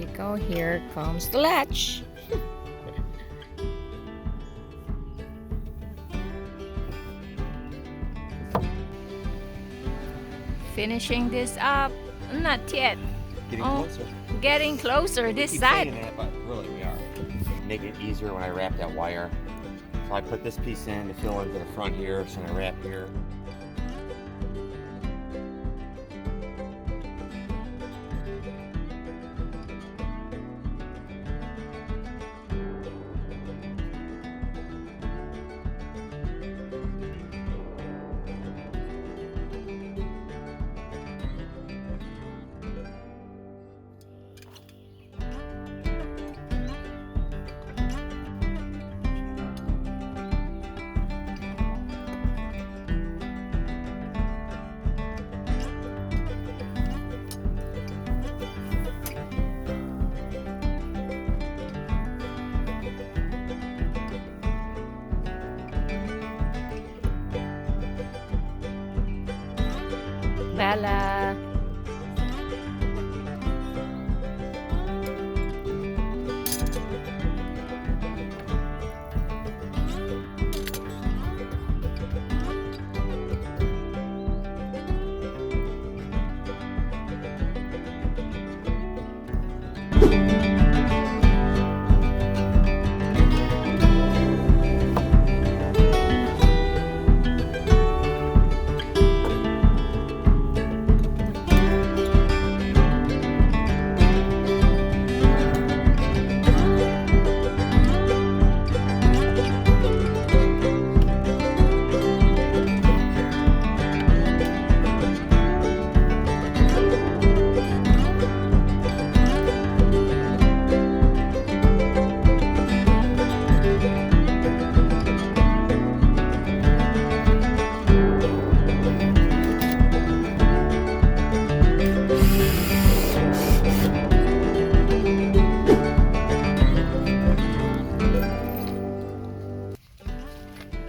you go. Here comes the latch. Finishing this up. Not yet. Getting Oh, closer. Getting closer this Keep side. saying that, but really we are. Make it easier when I wrap that wire. So I put this piece in to fill into the front here, so I wrap here. Bella.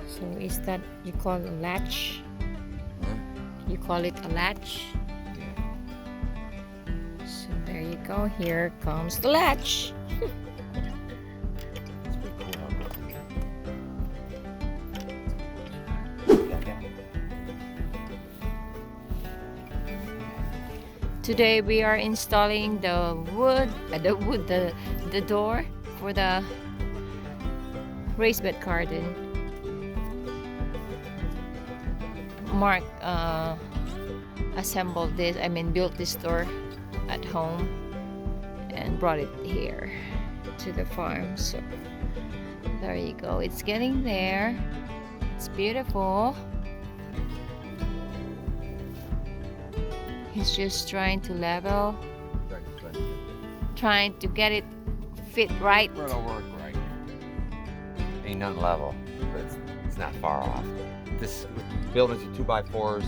So is that you call a latch? You call it a latch? So there you go. Here comes the latch. It's pretty cool how it goes in there. Today we are installing the door for the raised bed garden. Mark assembled this, built this door at home and brought it here to the farm. So there you go. It's getting there. It's beautiful. He's just trying to level, trying to get it fit right. It'll work right. Ain't nothing level, but it's not far off. This building's a 2x4s.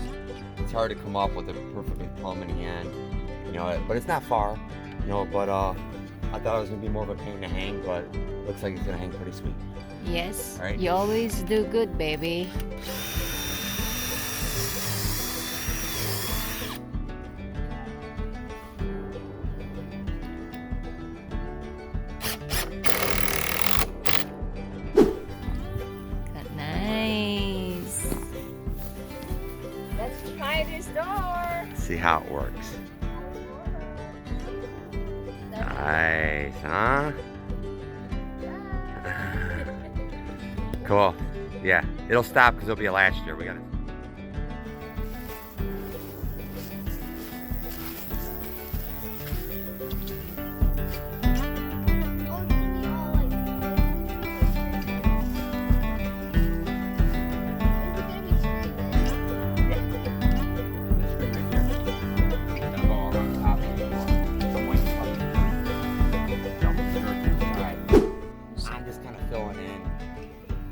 It's hard to come up with a perfectly plumb in the end, but it's not far, but I thought it was gonna be more of a pain to hang, but looks like it's gonna hang pretty sweet. Yes, right? You always do good, baby. Nice. Let's try this door. See how it works. Nice, huh? Cool. Yeah, it'll stop because it'll be a latch there. We got it.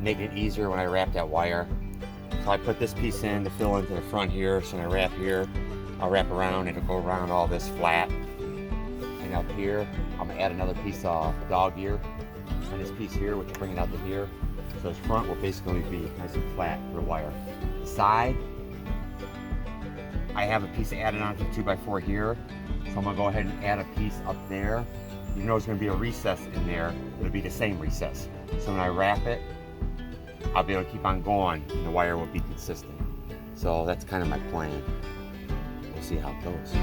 Make it easier when I wrap that wire. So I put this piece in to fill into the front here, so I wrap here, I'll wrap around, it'll go around all this flat. And up here, I'm gonna add another piece of dog ear, and this piece here, which will bring it out to here. So this front will basically be nice and flat for the wire. The side, I have a piece added onto the 2x4 here, so I'm gonna go ahead and add a piece up there even though there's going to be a recess in there, it'll be the same recess. So when I wrap it, I'll be able to keep on going and the wire will be consistent. So that's kind of my plan. We'll see how it goes.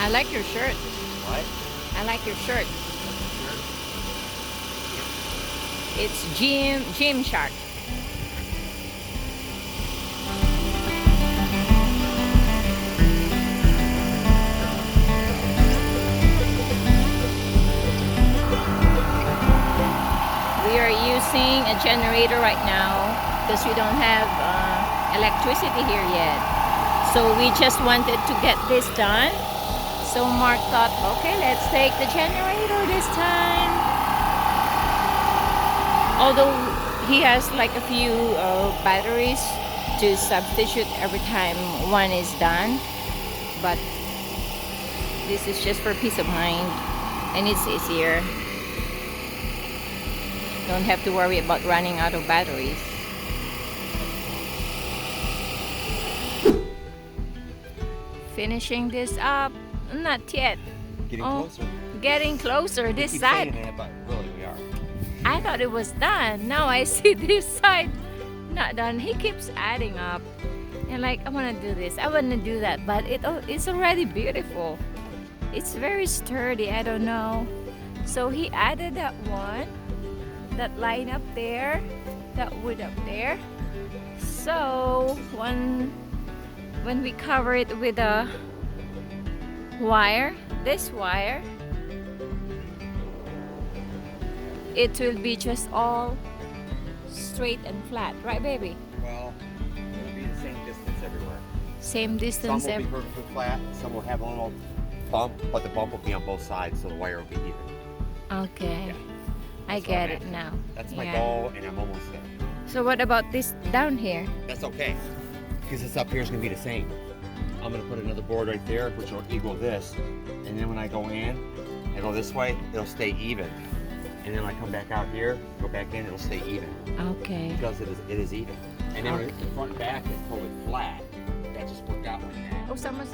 I like your shirt. What? I like your shirt. It's Gym Shark. We are using a generator right now because we don't have electricity here yet. So we just wanted to get this done. So Mark thought, okay, let's take the generator this time. Although he has like a few batteries to substitute every time one is done. But this is just for peace of mind and it's easier. Don't have to worry about running out of batteries. Finishing this up. Not yet. Getting closer. Getting closer. This Keep side. saying that, but really we are. I thought it was done. Now I see this side not done. He keeps adding up. And like, I want to do this. I want to do that. But it's already beautiful. It's very sturdy. I don't know. So he added that one. That line up there, that wood up there. So when we cover it with a wire, this wire, it will be just all straight and flat, right, baby? Well, it'll be the same distance everywhere. Same distance. Some will be perfectly flat. Some will have a little bump, but the bump will be on both sides, so the wire will be even. Okay. Yeah. I get it now. That's my Yeah. goal, and I'm almost there. So what about this down here? That's okay, because this up here is going to be the same. I'm going to put another board right there, which will equal this, and then when I go in, I go this way, it'll stay even. And then when I come back out here, go back in, it'll stay even. Okay. Because it is even. And then Okay. when the front and back is totally flat, that just worked out like that. Oh, someone's